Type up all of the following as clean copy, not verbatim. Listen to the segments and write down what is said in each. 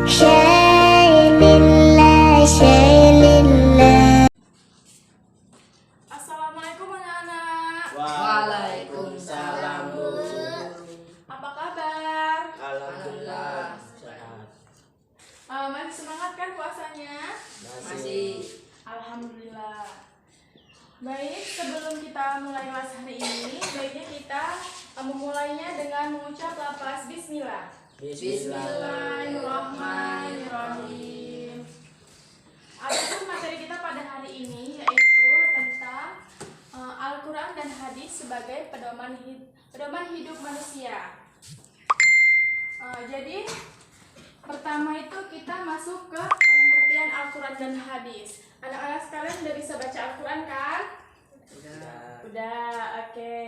شيء لله شيء لله. Assalamualaikum anak-anak. Waalaikumsalam, Bu. Apa kabar? Alhamdulillah sehat. Masih semangat kan puasanya? Masih. Alhamdulillah. Baik, sebelum kita mulai kelas hari ini, baiknya kita memulainya dengan mengucap lafaz Bismillah. Bismillahirrahmanirrahim. Adapun materi kita pada hari ini yaitu tentang Al-Quran dan hadis sebagai pedoman hidup manusia. Jadi pertama itu kita masuk ke pengertian Al-Quran dan hadis. Anak-anak sekalian sudah bisa baca Al-Quran kan? Udah, oke.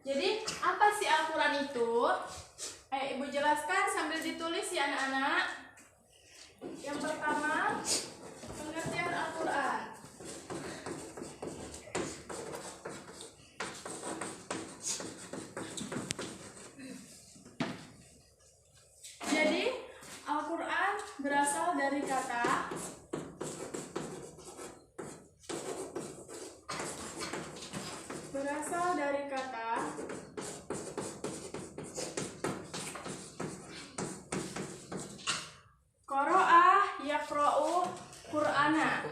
Jadi apa sih Al-Quran itu? Ibu jelaskan sambil ditulis ya anak-anak. Yang pertama, pengertian Al-Quran. Jadi Al-Quran berasal dari kata Qara'a yaqra'u Qur'ana.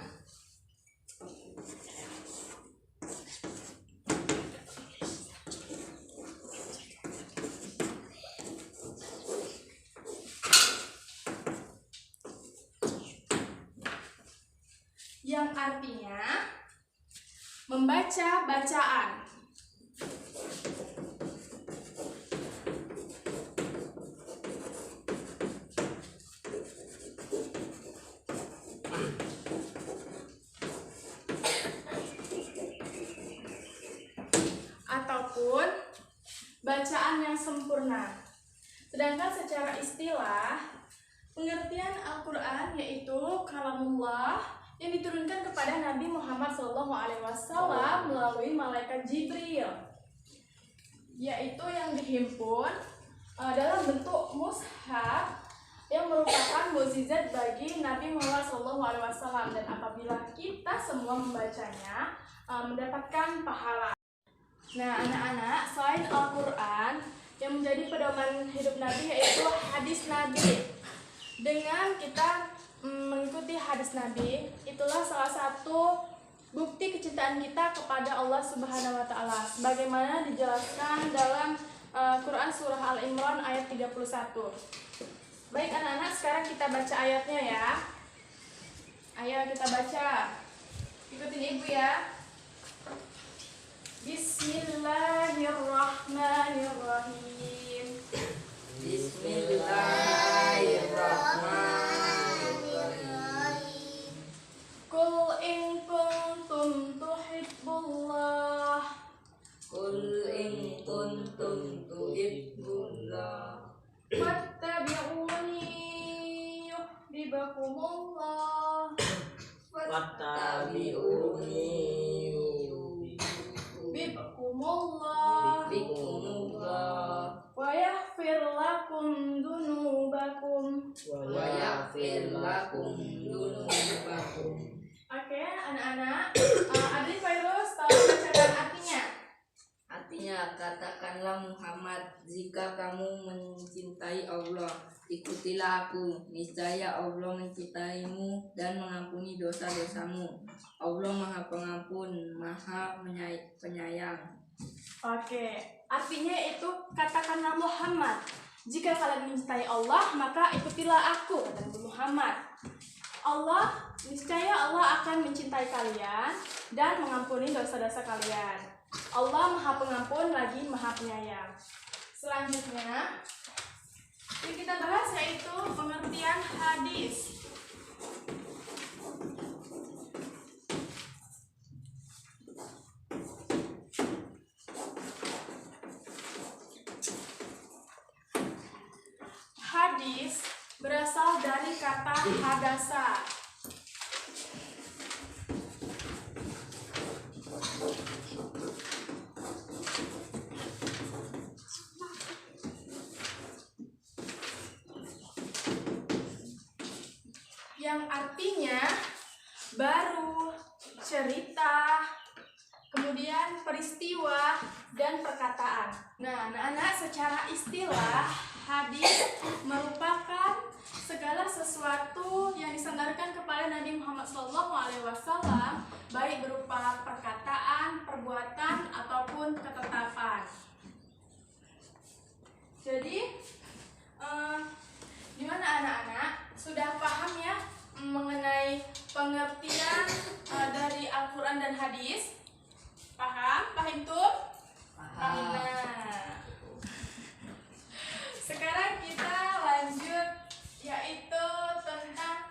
Yang artinya membaca bacaan. Ataupun bacaan yang sempurna. Sedangkan secara istilah, pengertian Al-Quran yaitu kalamullah yang diturunkan kepada Nabi Muhammad SAW melalui malaikat Jibril, yaitu yang dihimpun dalam bentuk mushaf yang merupakan mukjizat bagi Nabi Muhammad SAW, dan apabila kita semua membacanya mendapatkan pahala. Nah anak-anak, selain Al-Quran yang menjadi pedoman hidup Nabi yaitu hadis Nabi. Dengan kita mengikuti hadis Nabi, itulah salah satu bukti kecintaan kita kepada Allah Subhanahu wa Ta'ala, sebagaimana dijelaskan dalam Quran Surah Al-Imran ayat 31. Baik anak-anak, sekarang kita baca ayatnya ya. Ayo kita baca. Ikutin ibu ya. Bismillahirrahmanirrahim. Bismillahirrahmanirrahim. Qul in kuntum tuhibbullah. Qul in kuntum tuhibbullah. Fattabi'uni yuhibbukumullah. Fattabi'uni Yuhibbukumullah. bikumullah Wa yaghfir lakum dunubakum. wa yaghfir lakum dunubakum. Oke, anak-anak, Adri Fairuz tolong bacakan artinya. Artinya, katakanlah Muhammad, jika kamu mencintai Allah, ikutilah aku. Niscaya Allah mencintaimu dan mengampuni dosa-dosamu. Allah Maha Pengampun, Maha Penyayang. Oke, artinya itu katakanlah Muhammad, jika kalian mencintai Allah, maka ikutilah aku, kata Nabi Muhammad. Niscaya Allah akan mencintai kalian dan mengampuni dosa-dosa kalian. Allah Maha Pengampun lagi Maha Penyayang. Selanjutnya, yang kita bahas yaitu pengertian hadis. Hadis berasal dari kata hadasa. yang artinya baru, cerita, kemudian peristiwa dan perkataan. Nah, anak-anak, secara istilah hadis merupakan segala sesuatu yang disandarkan kepada Nabi Muhammad SAW, baik berupa perkataan, perbuatan, ataupun ketetapan. Jadi, gimana anak-anak? Sudah paham ya mengenai pengertian dari Al-Quran dan hadis? Paham? Paham tuh? Paham. Nah, sekarang kita lanjut, yaitu tentang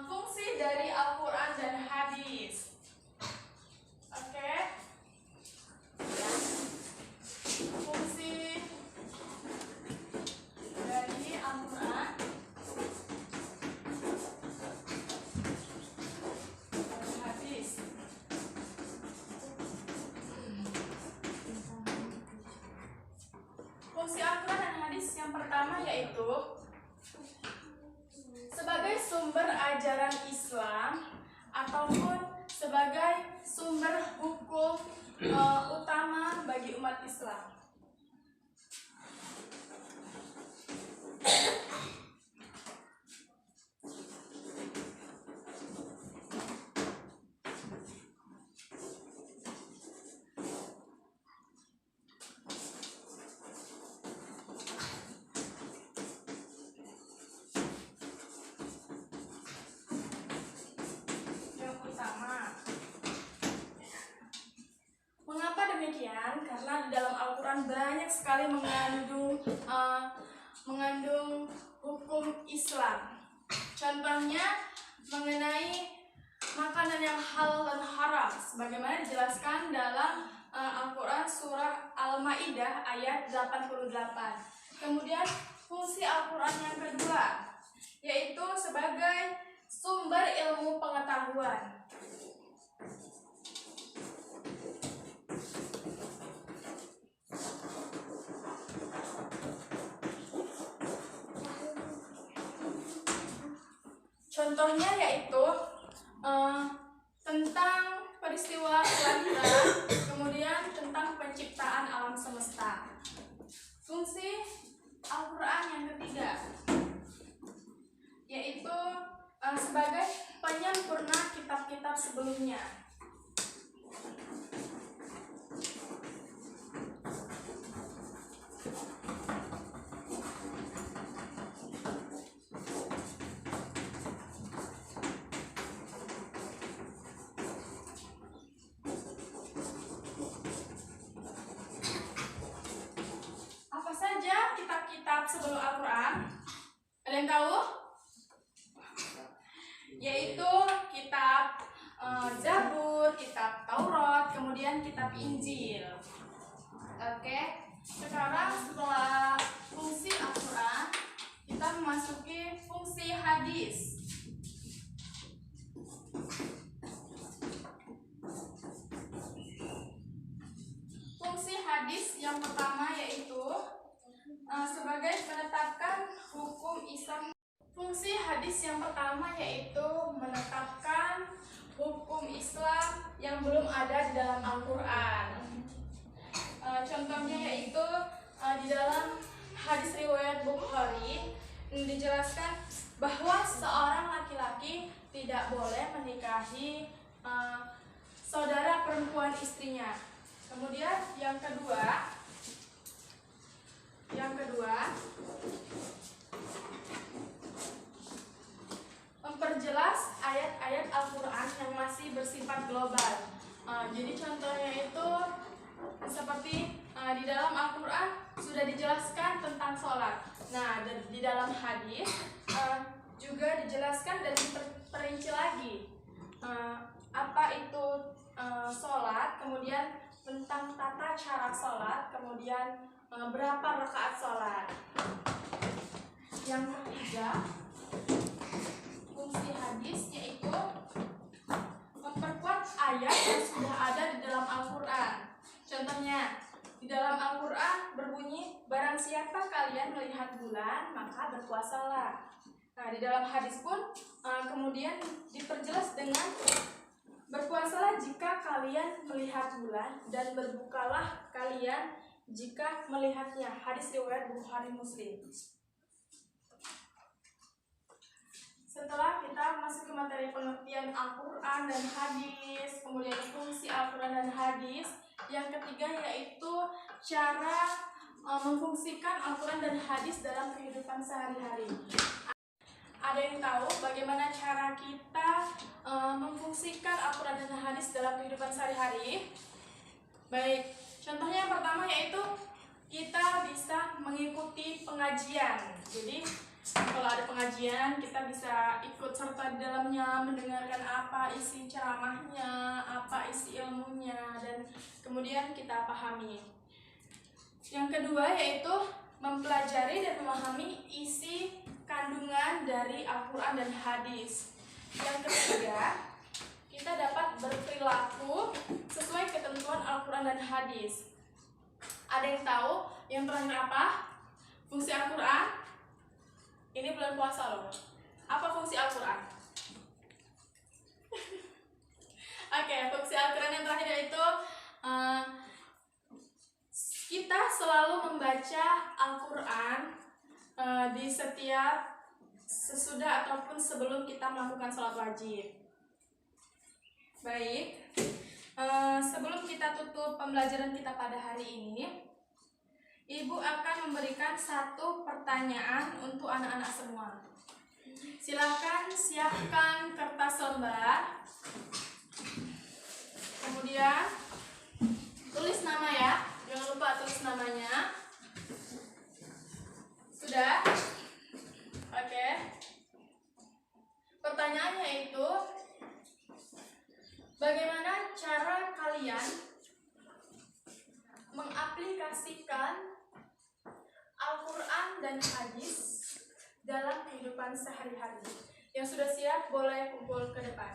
fungsi dari Al-Quran dan hadis. Oke? Ya. Fungsi dari Al-Quran dan hadis. Fungsi Al-Quran dan hadis yang pertama yaitu sebagai sumber ajaran Islam ataupun sebagai sumber hukum utama bagi umat Islam. Mengapa demikian? Karena di dalam Al-Quran banyak sekali mengandung hukum Islam. Contohnya mengenai makanan yang halal dan haram, sebagaimana dijelaskan dalam Al-Quran surah Al-Maidah ayat 88. Kemudian fungsi Al-Quran yang kedua yaitu sebagai sumber ilmu pengetahuan. Contohnya yaitu tentang peristiwa kelahiran, kemudian tentang penciptaan alam semesta. Fungsi Al-Quran yang ketiga yaitu sebagai penyempurna kitab-kitab sebelumnya. Apa saja kitab-kitab sebelum Al-Quran? Ada yang tahu? Yaitu kitab Zabur, kitab Taurat, kemudian kitab Injil. Oke, sekarang setelah fungsi Al-Quran, kita memasuki fungsi hadis. Fungsi hadis yang pertama yaitu sebagai menetapkan hukum Islam. Fungsi hadis yang pertama yaitu menetapkan hukum Islam yang belum ada di dalam Al-Quran. Contohnya yaitu di dalam hadis riwayat Bukhari dijelaskan bahwa seorang laki-laki tidak boleh menikahi saudara perempuan istrinya. Kemudian yang kedua memperjelas ayat-ayat Al-Quran yang masih bersifat global. Jadi contohnya itu seperti di dalam Al-Quran sudah dijelaskan tentang sholat. Nah, di dalam hadis juga dijelaskan dan diperinci lagi apa itu sholat, kemudian tentang tata cara sholat, kemudian berapa rakaat sholat. Yang ketiga, fungsi hadis yaitu memperkuat ayat yang sudah ada di dalam Al-Quran. Contohnya, di dalam Al-Quran berbunyi, barang siapa kalian melihat bulan bulan, maka berpuasalah. Nah, di dalam hadis pun kemudian diperjelas dengan berpuasalah jika kalian melihat bulan dan berbukalah kalian jika melihatnya. Hadis riwayat Bukhari Muslim. Setelah kita masuk ke materi pengertian Al-Quran dan hadis, kemudian fungsi Al-Quran dan hadis, yang ketiga yaitu cara memfungsikan Al-Quran dan hadis dalam kehidupan sehari-hari. Ada yang tahu bagaimana cara kita memfungsikan Al-Quran dan hadis dalam kehidupan sehari-hari? Baik, contohnya yang pertama yaitu kita bisa mengikuti pengajian. Jadi kalau ada pengajian, kita bisa ikut serta di dalamnya, mendengarkan apa isi ceramahnya, apa isi ilmunya, dan kemudian kita pahami. Yang kedua yaitu mempelajari dan memahami isi kandungan dari Al-Quran dan hadis. Yang ketiga, kita dapat berperilaku sesuai ketentuan Al-Quran dan hadis. Ada yang tahu yang terakhir apa? Fungsi Al-Quran? Ini bulan puasa loh. Apa fungsi Al-Quran? Oke, fungsi Al-Quran yang terakhir yaitu kita selalu membaca Al-Quran di setiap sesudah ataupun sebelum kita melakukan sholat wajib. Baik, sebelum kita tutup pembelajaran kita pada hari ini, Ibu akan memberikan satu pertanyaan untuk anak-anak semua. Silakan siapkan kertas lembar. Kemudian tulis nama ya. Jangan lupa tulis namanya. Sudah? Oke. Pertanyaannya itu, bagaimana cara kalian mengaplikasikan Al-Quran dan hadis dalam kehidupan sehari-hari? Yang sudah siap boleh kumpul ke depan.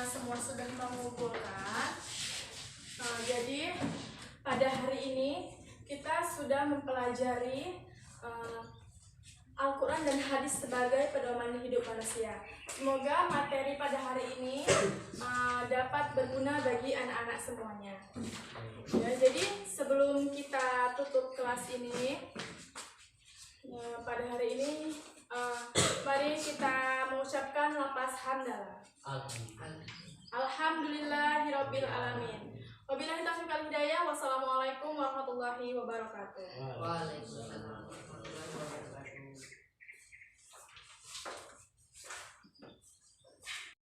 Semua sudah mengumpulkan. Jadi pada hari ini kita sudah mempelajari Al-Quran dan hadis sebagai pedoman hidup manusia. Semoga materi pada hari ini dapat berguna bagi anak-anak semuanya. Ya, jadi sebelum kita tutup kelas ini, pada hari ini mari kita mengucapkan lafaz hamdalah. Alhamdulillahirabbil alamin. Wabillahi taufiq wal hidayah. Wassalamualaikum warahmatullahi wabarakatuh. Waalaikumsalam warahmatullahi wabarakatuh.